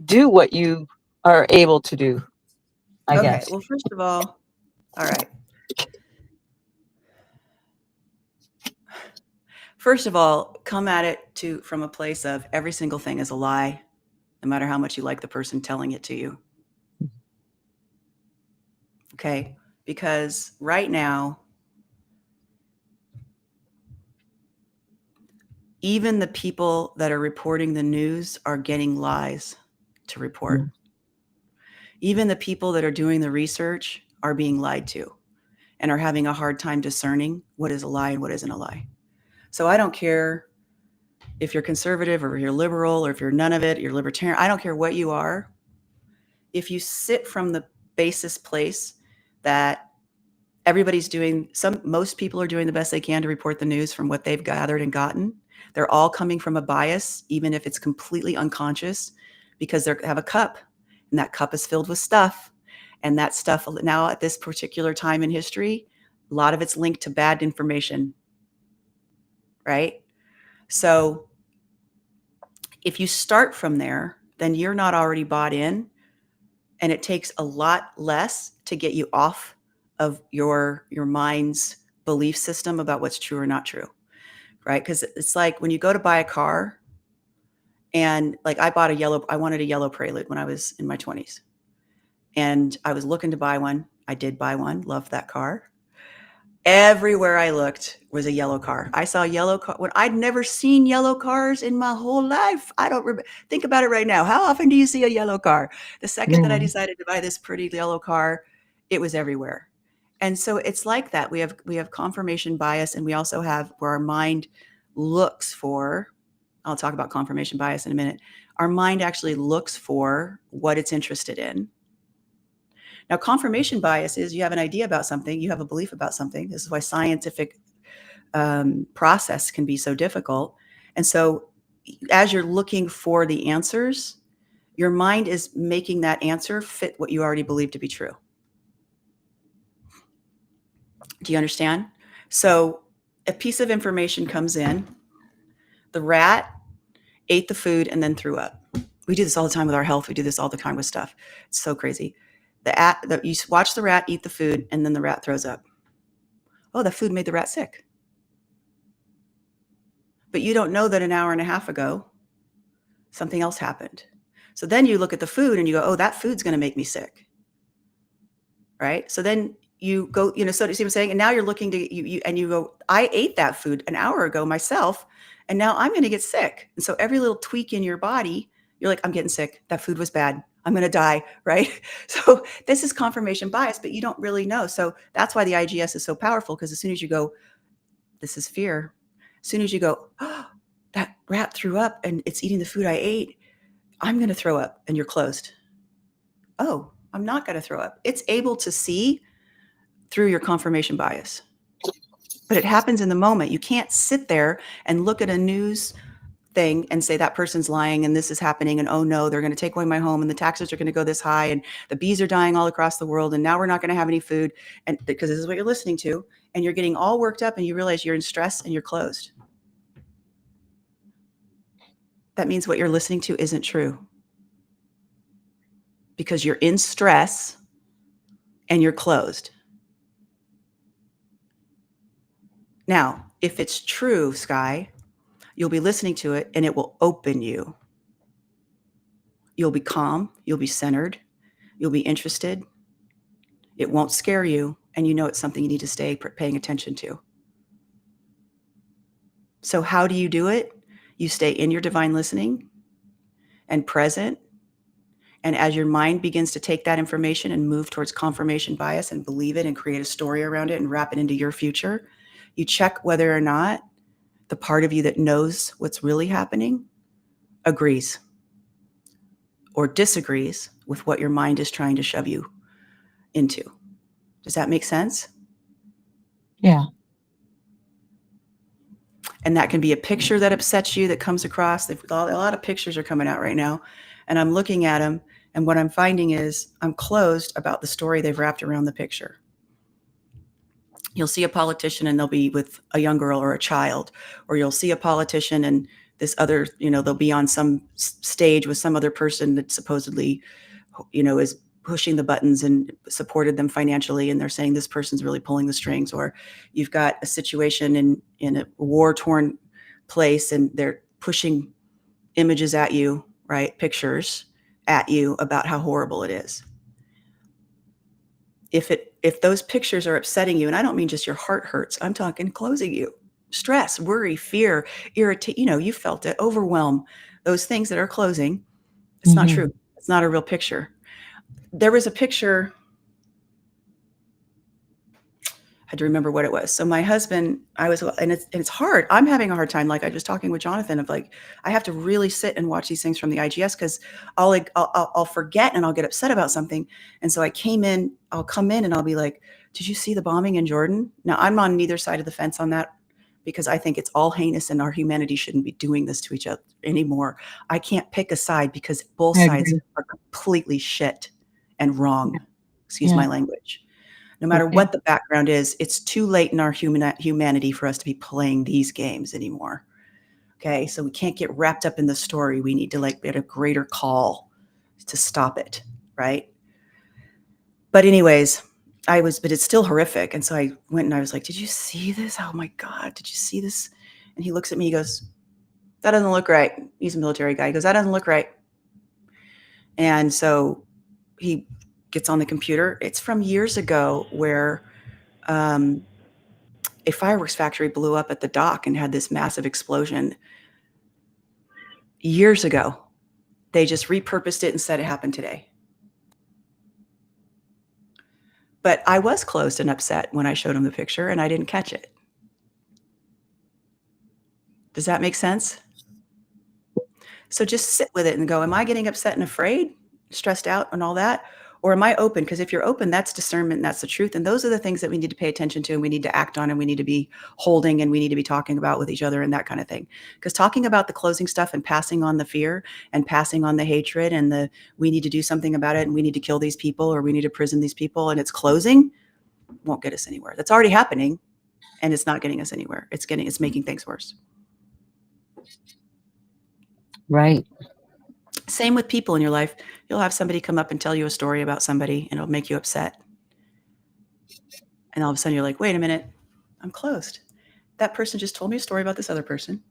do what you are able to do, I Okay. guess. Well, first of all right. First of all, come at it from a place of every single thing is a lie, no matter how much you like the person telling it to you. Okay? Because right now, even the people that are reporting the news are getting lies to report. Even the people that are doing the research are being lied to and are having a hard time discerning what is a lie and what isn't a lie. So I don't care if you're conservative or you're liberal or if you're none of it, you're libertarian, I don't care what you are. If you sit from the basis place that everybody's most people are doing the best they can to report the news from what they've gathered and gotten. They're all coming from a bias, even if it's completely unconscious, because they have a cup and that cup is filled with stuff. And that stuff now at this particular time in history, a lot of it's linked to bad information, right? So if you start from there, then you're not already bought in, and it takes a lot less to get you off of your mind's belief system about what's true or not true, right? Because it's like when you go to buy a car, and like I wanted a yellow Prelude when I was in my 20s, and I was looking to buy one. I did buy one, loved that car. Everywhere I looked was a yellow car. I saw a yellow car when I'd never seen yellow cars in my whole life. I don't remember. Think about it right now. How often do you see a yellow car? The second that I decided to buy this pretty yellow car, it was everywhere. And so it's like that. We have confirmation bias, and we also have where our mind looks for, I'll talk about confirmation bias in a minute. Our mind actually looks for what it's interested in. Now, confirmation bias is you have an idea about something, you have a belief about something. This is why scientific process can be so difficult. And so as you're looking for the answers, your mind is making that answer fit what you already believe to be true. Do you understand? So a piece of information comes in. The rat ate the food and then threw up. We do this all the time with our health. We do this all the time with stuff. It's so crazy. You watch the rat eat the food and then the rat throws up. Oh, the food made the rat sick. But you don't know that an hour and a half ago, something else happened. So then you look at the food and you go, oh, that food's going to make me sick. Right? So then you go, so you see what I'm saying? And now you're looking to, you go, I ate that food an hour ago myself, and now I'm going to get sick. And so every little tweak in your body, you're like, I'm getting sick. That food was bad. I'm going to die, right? So this is confirmation bias, but you don't really know. So that's why the IGS is so powerful, because as soon as you go, this is fear. As soon as you go, oh, that rat threw up and it's eating the food I ate, I'm going to throw up, and you're closed. Oh, I'm not going to throw up. It's able to see through your confirmation bias, but it happens in the moment. You can't sit there and look at a news thing and say that person's lying and this is happening and oh no, they're going to take away my home and the taxes are going to go this high and the bees are dying all across the world and now we're not going to have any food, and because this is what you're listening to, and you're getting all worked up and you realize you're in stress and you're closed. That means what you're listening to isn't true, because you're in stress and you're closed. Now, if it's true, Sky, you'll be listening to it and it will open you. You'll be calm. You'll be centered. You'll be interested. It won't scare you. And you know it's something you need to stay paying attention to. So how do you do it? You stay in your divine listening and present. And as your mind begins to take that information and move towards confirmation bias and believe it and create a story around it and wrap it into your future, you check whether or not the part of you that knows what's really happening agrees or disagrees with what your mind is trying to shove you into. Does that make sense? Yeah. And that can be a picture that upsets you that comes across. A lot of pictures are coming out right now, and I'm looking at them, and what I'm finding is I'm closed about the story they've wrapped around the picture. You'll see a politician and they'll be with a young girl or a child, or you'll see a politician and this other, they'll be on some stage with some other person that supposedly, is pushing the buttons and supported them financially. And they're saying this person's really pulling the strings. Or you've got a situation in a war-torn place and they're pushing images at you, right? Pictures at you about how horrible it is. If those pictures are upsetting you, and I don't mean just your heart hurts, I'm talking closing you, stress, worry, fear, irritate, you felt it, overwhelm, those things that are closing, it's not true. It's not a real picture. There was a picture, had to remember what it was. So my husband, and it's hard. I'm having a hard time. Like I was talking with Jonathan of like, I have to really sit and watch these things from the IGS because I'll forget and I'll get upset about something. And so I'll come in and I'll be like, did you see the bombing in Jordan? Now I'm on neither side of the fence on that because I think it's all heinous and our humanity shouldn't be doing this to each other anymore. I can't pick a side because both I sides agree. are completely shit and wrong. Excuse Yeah. my language. No matter Okay. what the background is, it's too late in our humanity for us to be playing these games anymore. Okay, so we can't get wrapped up in the story. We need to like get a greater call to stop it, right? But anyways, but it's still horrific. And so I went and I was like, did you see this? Oh my God, did you see this? And he looks at me, he goes, that doesn't look right. He's a military guy. He goes, that doesn't look right. And so he gets on the computer. It's from years ago where a fireworks factory blew up at the dock and had this massive explosion years ago. They just repurposed it and said it happened today. But I was closed and upset when I showed him the picture and I didn't catch it. Does that make sense? So just sit with it and go, am I getting upset and afraid, stressed out and all that? Or am I open? Because if you're open, that's discernment and that's the truth. And those are the things that we need to pay attention to and we need to act on and we need to be holding and we need to be talking about with each other and that kind of thing. Because talking about the closing stuff and passing on the fear and passing on the hatred and we need to do something about it and we need to kill these people or we need to prison these people and it's closing won't get us anywhere. That's already happening and it's not getting us anywhere. It's making things worse. Right. Same with people in your life. You'll have somebody come up and tell you a story about somebody and it'll make you upset. And all of a sudden you're like, wait a minute, I'm closed. That person just told me a story about this other person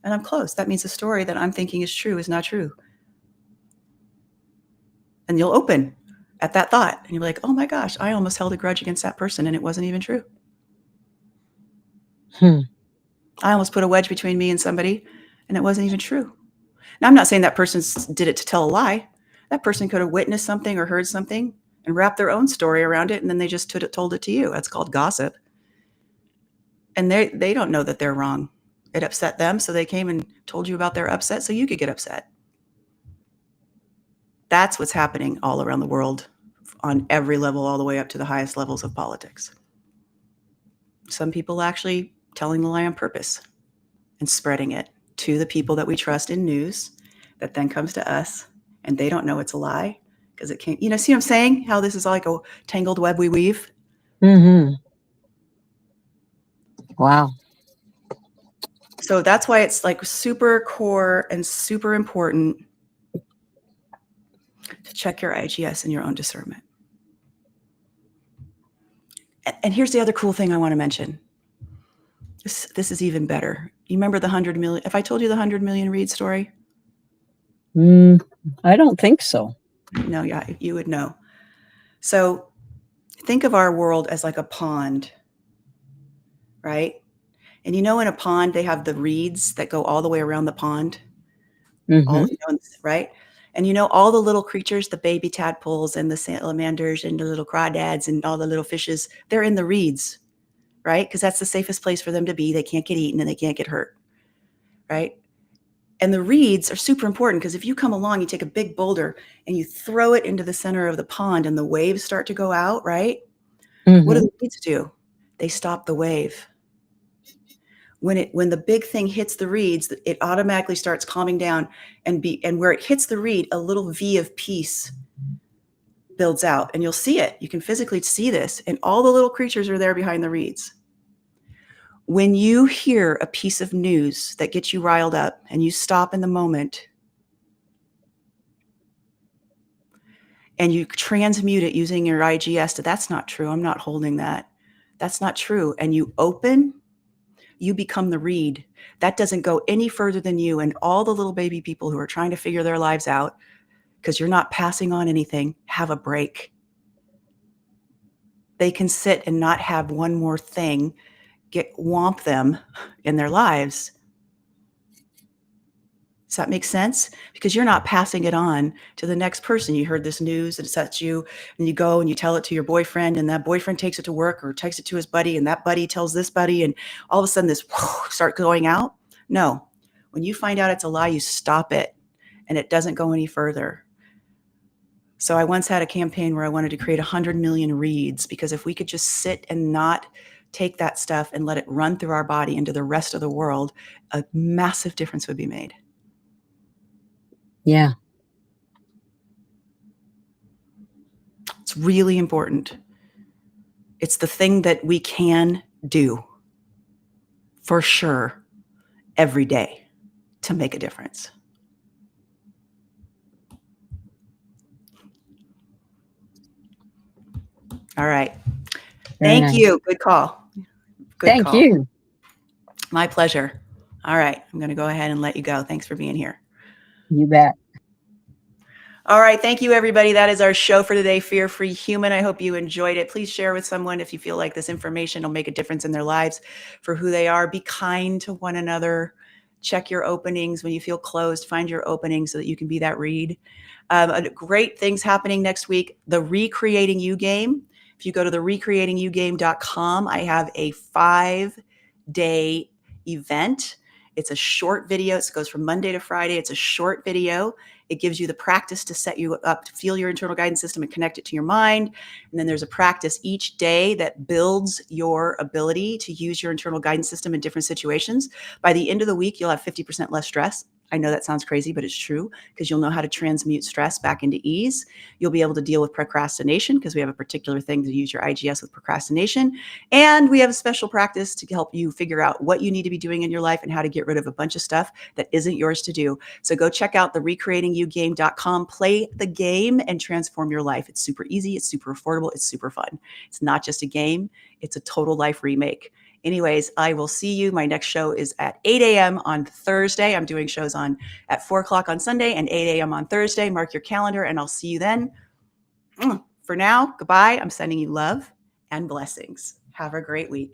and I'm closed. That means the story that I'm thinking is true is not true. And you'll open at that thought and you're like, oh my gosh, I almost held a grudge against that person and it wasn't even true. I almost put a wedge between me and somebody and it wasn't even true. Now, I'm not saying that person did it to tell a lie. That person could have witnessed something or heard something and wrapped their own story around it, and then they just told it to you. That's called gossip. And they don't know that they're wrong. It upset them, so they came and told you about their upset so you could get upset. That's what's happening all around the world on every level, all the way up to the highest levels of politics. Some people actually telling the lie on purpose and spreading it to the people that we trust in news that then comes to us and they don't know it's a lie because it can't, see what I'm saying? How this is like a tangled web we weave. Mm-hmm. Wow. So that's why it's like super core and super important to check your IGS and your own discernment. And here's the other cool thing I want to mention. This is even better. You remember the 100 million? If I told you the 100 million read story? I don't think so. No, yeah, you would know. So think of our world as like a pond, right? And in a pond, they have the reeds that go all the way around the pond, right? And all the little creatures, the baby tadpoles and the salamanders and the little crawdads and all the little fishes, they're in the reeds, right? Because that's the safest place for them to be. They can't get eaten and they can't get hurt, right? And the reeds are super important because if you come along, you take a big boulder and you throw it into the center of the pond and the waves start to go out, right? What do the reeds do? They stop the wave. When the big thing hits the reeds, it automatically starts calming down and where it hits the reed, a little V of peace builds out and you'll see it. You can physically see this and all the little creatures are there behind the reeds. When you hear a piece of news that gets you riled up and you stop in the moment and you transmute it using your IGS to that's not true. I'm not holding that. That's not true. And you open, you become the reed. That doesn't go any further than you and all the little baby people who are trying to figure their lives out because you're not passing on anything, have a break. They can sit and not have one more thing womp them in their lives. Does that make sense? Because you're not passing it on to the next person. You heard this news and it sets you, and you go and you tell it to your boyfriend, and that boyfriend takes it to work or takes it to his buddy, and that buddy tells this buddy, and all of a sudden this start going out. No, when you find out it's a lie, you stop it and it doesn't go any further. So I once had a campaign where I wanted to create 100 million reads, because if we could just sit and not take that stuff and let it run through our body into the rest of the world, a massive difference would be made. Yeah. It's really important. It's the thing that we can do for sure every day to make a difference. All right. Very Thank nice. you. Good call. Good Thank call. you. My pleasure. All right. I'm going to go ahead and let you go. Thanks for being here. You bet. All right. Thank you, everybody. That is our show for today, Fear Free Human. I hope you enjoyed it. Please share with someone if you feel like this information will make a difference in their lives for who they are. Be kind to one another. Check your openings when you feel closed. Find your openings so that you can be that read. Great things happening next week. The Recreating You game. If you go to the recreatingyouGame.com, I have a 5-day event. It's a short video. It goes from Monday to Friday. It's a short video. It gives you the practice to set you up to feel your internal guidance system and connect it to your mind. And then there's a practice each day that builds your ability to use your internal guidance system in different situations. By the end of the week, you'll have 50% less stress. I know that sounds crazy, but it's true, because you'll know how to transmute stress back into ease. You'll be able to deal with procrastination, because we have a particular thing to use your IGS with procrastination. And we have a special practice to help you figure out what you need to be doing in your life and how to get rid of a bunch of stuff that isn't yours to do. So go check out the recreatingyouGame.com, play the game and transform your life. It's super easy. It's super affordable. It's super fun. It's not just a game. It's a total life remake. Anyways, I will see you. My next show is at 8 a.m. on Thursday. I'm doing shows at 4 o'clock on Sunday and 8 a.m. on Thursday. Mark your calendar and I'll see you then. For now, goodbye. I'm sending you love and blessings. Have a great week.